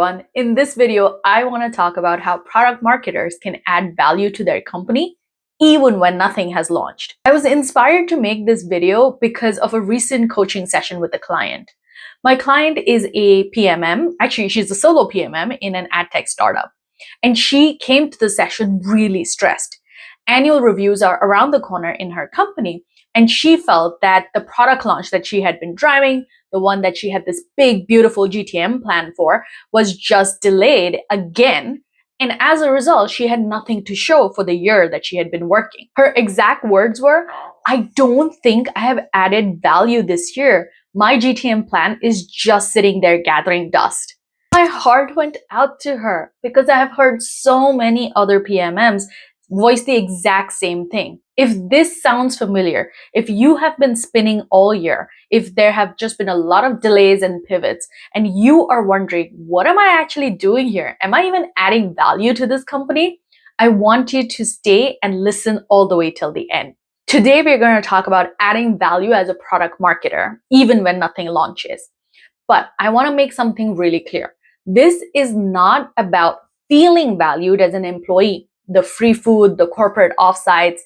In this video, I want to talk about how product marketers can add value to their company even when nothing has launched. I was inspired to make this video because of a recent coaching session with a client. My client is a PMM. Actually, she's a solo PMM in an ad tech startup. And she came to the session really stressed. Annual reviews are around the corner in her company, and she felt that the product launch that she had been driving, the one that she had this big, beautiful GTM plan for, was just delayed again. And as a result, she had nothing to show for the year that she had been working. Her exact words were, "I don't think I have added value this year. My GTM plan is just sitting there gathering dust." My heart went out to her because I have heard so many other PMMs voice the exact same thing. If this sounds familiar, if you have been spinning all year, if there have just been a lot of delays and pivots, and you are wondering, what am I actually doing here? Am I even adding value to this company? I want you to stay and listen all the way till the end. Today, we're going to talk about adding value as a product marketer, even when nothing launches. But I want to make something really clear. This is not about feeling valued as an employee. The free food, the corporate offsites,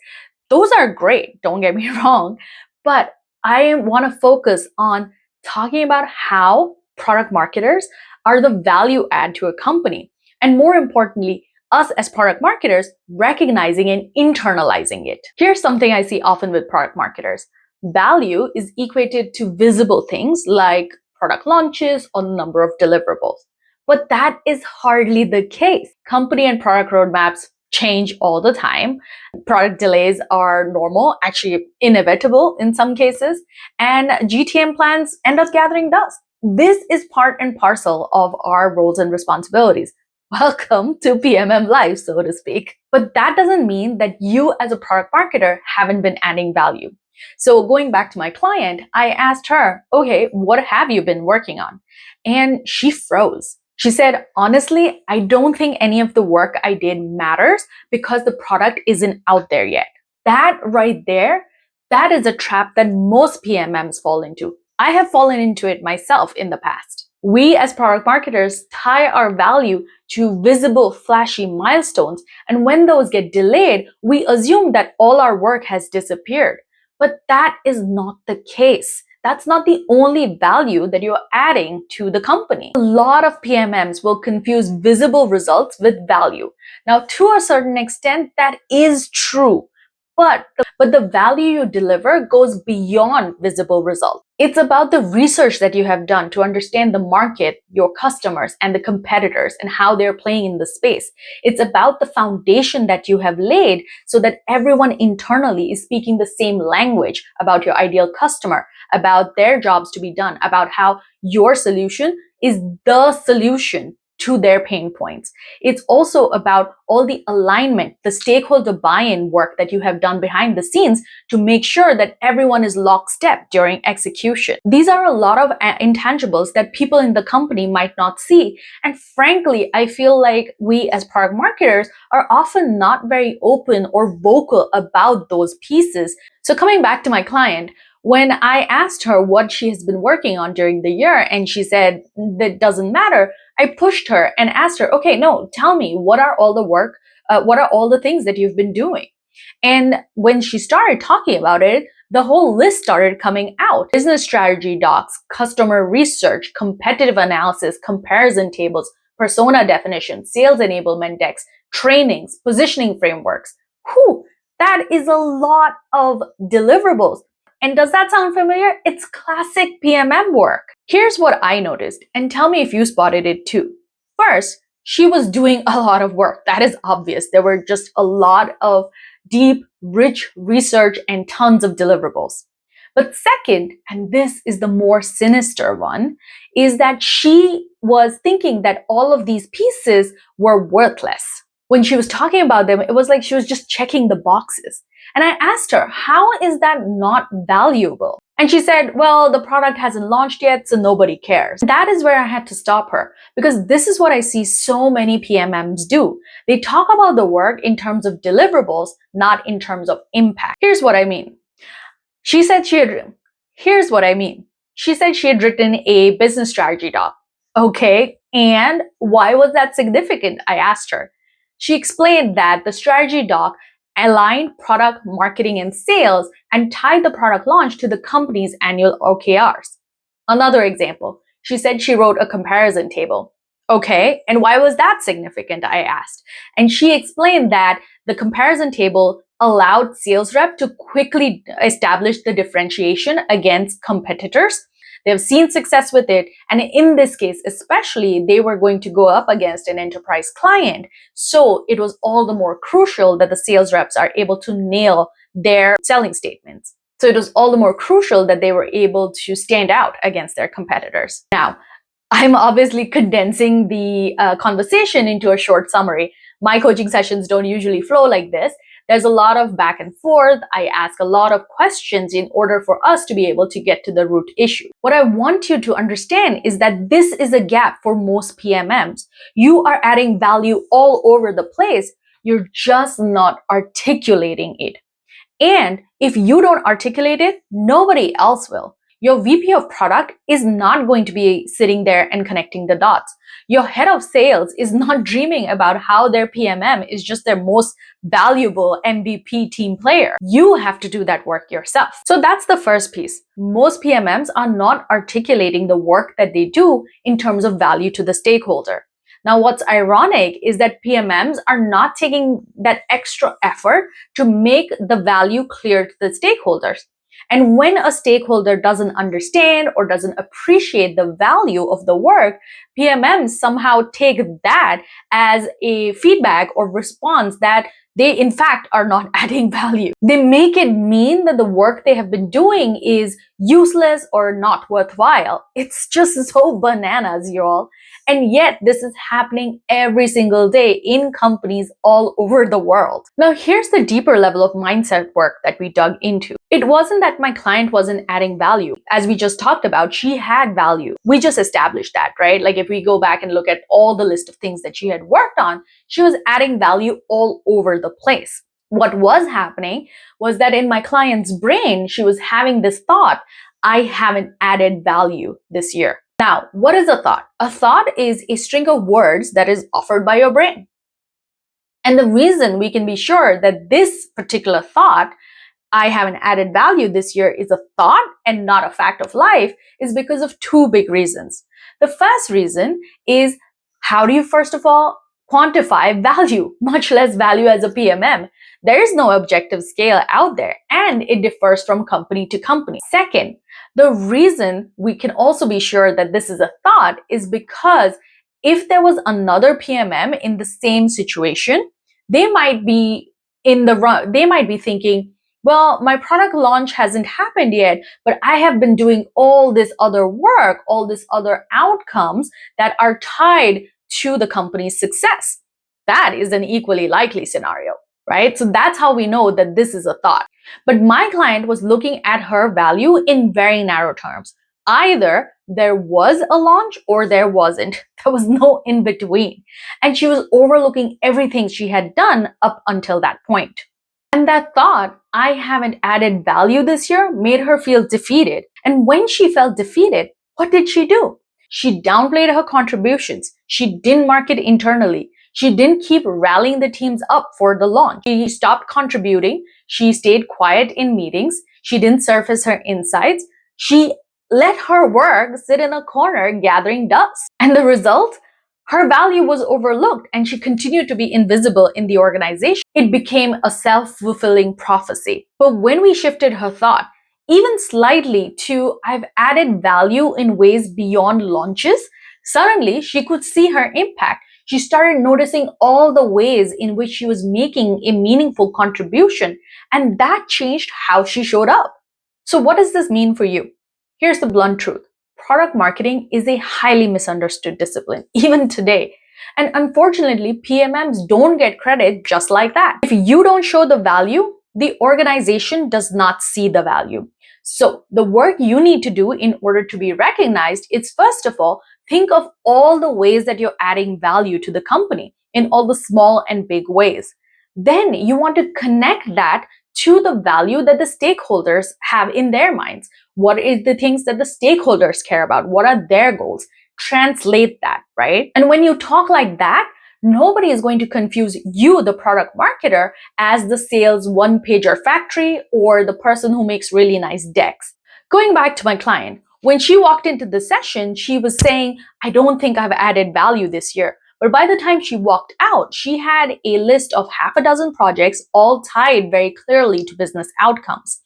those are great, don't get me wrong. But I want to focus on talking about how product marketers are the value add to a company. And more importantly, us as product marketers recognizing and internalizing it. Here's something I see often with product marketers. Value is equated to visible things like product launches or the number of deliverables. But that is hardly the case. Company and product roadmaps change all the time. Product delays are normal, actually inevitable in some cases, and GTM plans end up gathering dust. This is part and parcel of our roles and responsibilities. Welcome to PMM life, so to speak. But that doesn't mean that you as a product marketer haven't been adding value. So going back to my client, I asked her, okay, what have you been working on? And she froze. She said, honestly, I don't think any of the work I did matters because the product isn't out there yet. That right there, that is a trap that most PMMs fall into. I have fallen into it myself in the past. We as product marketers tie our value to visible, flashy milestones. And when those get delayed, we assume that all our work has disappeared. But that is not the case. That's not the only value that you're adding to the company. A lot of PMMs will confuse visible results with value. Now, to a certain extent, that is true. But the value you deliver goes beyond visible results. It's about the research that you have done to understand the market, your customers, and the competitors and how they're playing in the space. It's about the foundation that you have laid so that everyone internally is speaking the same language about your ideal customer, about their jobs to be done, about how your solution is the solution to their pain points. It's also about all the alignment, the stakeholder buy-in work that you have done behind the scenes to make sure that everyone is lockstep during execution. These are a lot of intangibles that people in the company might not see. And frankly, I feel like we as product marketers are often not very open or vocal about those pieces. So coming back to my client, when I asked her what she has been working on during the year and she said that doesn't matter, I pushed her and asked her, okay, no, tell me, what are all the things that you've been doing? And when she started talking about it, the whole list started coming out. Business strategy docs, customer research, competitive analysis, comparison tables, persona definition, sales enablement decks, trainings, positioning frameworks. Whew, that is a lot of deliverables. And does that sound familiar? It's classic PMM work. Here's what I noticed, and tell me if you spotted it too. First, she was doing a lot of work. That is obvious. There were just a lot of deep, rich research and tons of deliverables. But second, and this is the more sinister one, is that she was thinking that all of these pieces were worthless. When she was talking about them, it was like she was just checking the boxes. And I asked her, how is that not valuable? And she said, well, the product hasn't launched yet, so nobody cares. That is where I had to stop her, because this is what I see so many PMMs do. They talk about the work in terms of deliverables, not in terms of impact. Here's what I mean. She said she had written a business strategy doc. Okay, And why was that significant? I asked her. She explained that the strategy doc aligned product marketing and sales and tied the product launch to the company's annual OKRs. Another example, she said she wrote a comparison table. Okay, and why was that significant? I asked. And she explained that the comparison table allowed sales rep to quickly establish the differentiation against competitors. They've seen success with it. And in this case, especially, they were going to go up against an enterprise client. So it was all the more crucial that the sales reps are able to nail their selling statements. So it was all the more crucial that they were able to stand out against their competitors. Now, I'm obviously condensing the conversation into a short summary. My coaching sessions don't usually flow like this. There's a lot of back and forth. I ask a lot of questions in order for us to be able to get to the root issue. What I want you to understand is that this is a gap for most PMMs. You are adding value all over the place. You're just not articulating it. And if you don't articulate it, nobody else will. Your VP of product is not going to be sitting there and connecting the dots. Your head of sales is not dreaming about how their PMM is just their most valuable MVP team player. You have to do that work yourself. So that's the first piece. Most PMMs are not articulating the work that they do in terms of value to the stakeholder. Now, what's ironic is that PMMs are not taking that extra effort to make the value clear to the stakeholders. And when a stakeholder doesn't understand or doesn't appreciate the value of the work, PMMs somehow take that as a feedback or response that they in fact are not adding value. They make it mean that the work they have been doing is useless or not worthwhile. It's just so bananas, y'all. And yet this is happening every single day in companies all over the world. Now, here's the deeper level of mindset work that we dug into. It wasn't that my client wasn't adding value. As we just talked about, she had value. We just established that, right? Like if we go back and look at all the list of things that she had worked on, she was adding value all over the place. What was happening was that in my client's brain, she was having this thought, I haven't added value this year. Now, what is a thought? A thought is a string of words that is offered by your brain. And the reason we can be sure that this particular thought, I haven't added value this year, is a thought and not a fact of life is because of two big reasons. The first reason is, how do you first of all quantify value, much less value as a PMM? There is no objective scale out there, and it differs from company to company. Second, the reason we can also be sure that this is a thought is because if there was another PMM in the same situation, they might be thinking, well, my product launch hasn't happened yet, but I have been doing all this other work, all these other outcomes that are tied to the company's success. That is an equally likely scenario, right? So that's how we know that this is a thought. But my client was looking at her value in very narrow terms. Either there was a launch or there wasn't. There was no in between. And she was overlooking everything she had done up until that point. And that thought, I haven't added value this year, made her feel defeated. And when she felt defeated, what did she do? She downplayed her contributions. She didn't market internally. She didn't keep rallying the teams up for the launch. She stopped contributing. She stayed quiet in meetings. She didn't surface her insights. She let her work sit in a corner gathering dust. And the result? Her value was overlooked and she continued to be invisible in the organization. It became a self-fulfilling prophecy. But when we shifted her thought, even slightly, to I've added value in ways beyond launches, suddenly she could see her impact. She started noticing all the ways in which she was making a meaningful contribution, and that changed how she showed up. So what does this mean for you? Here's the blunt truth. Product marketing is a highly misunderstood discipline, even today. And unfortunately, PMMs don't get credit just like that. If you don't show the value, the organization does not see the value. So the work you need to do in order to be recognized is, first of all, think of all the ways that you're adding value to the company in all the small and big ways. Then you want to connect that to the value that the stakeholders have in their minds. What is the things that the stakeholders care about? What are their goals? translate that, right? And when you talk like that, nobody is going to confuse you, the product marketer, as the sales one-pager factory or the person who makes really nice decks. Going back to my client, when she walked into the session, she was saying, I don't think I've added value this year. But by the time she walked out, she had a list of half a dozen projects, all tied very clearly to business outcomes.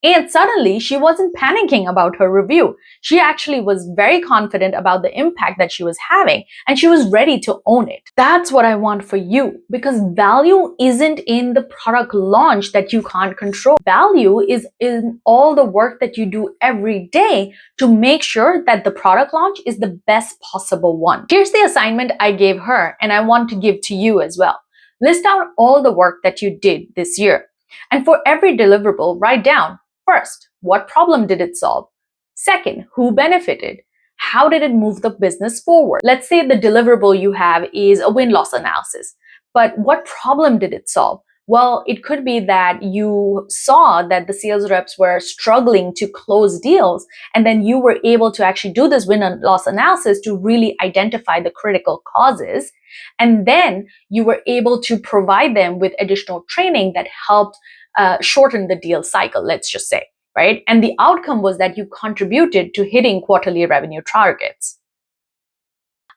And suddenly, she wasn't panicking about her review. She actually was very confident about the impact that she was having, and she was ready to own it. That's what I want for you, because value isn't in the product launch that you can't control. Value is in all the work that you do every day to make sure that the product launch is the best possible one. Here's the assignment I gave her, and I want to give to you as well. List out all the work that you did this year. And for every deliverable, write down, first, what problem did it solve? Second, who benefited? How did it move the business forward? Let's say the deliverable you have is a win-loss analysis, but what problem did it solve? Well, it could be that you saw that the sales reps were struggling to close deals, and then you were able to actually do this win-loss analysis to really identify the critical causes. And then you were able to provide them with additional training that helped shorten the deal cycle, let's just say, right? And the outcome was that you contributed to hitting quarterly revenue targets.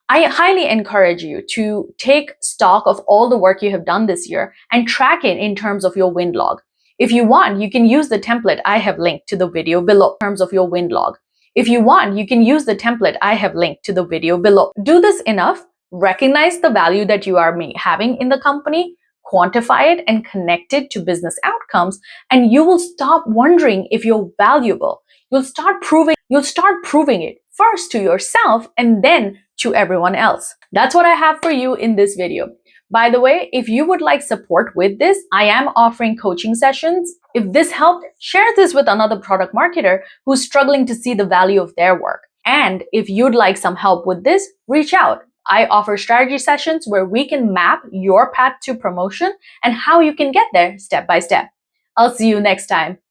I highly encourage you to take stock of all the work you have done this year and track it in terms of your win log. If you want, you can use the template I have linked to the video below in terms of your win log. If you want, you can use the template I have linked to the video below. Do this enough, recognize the value that you are having in the company, quantify it and connect it to business outcomes, and you will stop wondering if you're valuable. You'll start proving it first to yourself and then to everyone else. That's what I have for you in this video. By the way, if you would like support with this, I am offering coaching sessions. If this helped, share this with another product marketer who's struggling to see the value of their work. And if you'd like some help with this, reach out. I offer strategy sessions where we can map your path to promotion and how you can get there step by step. I'll see you next time.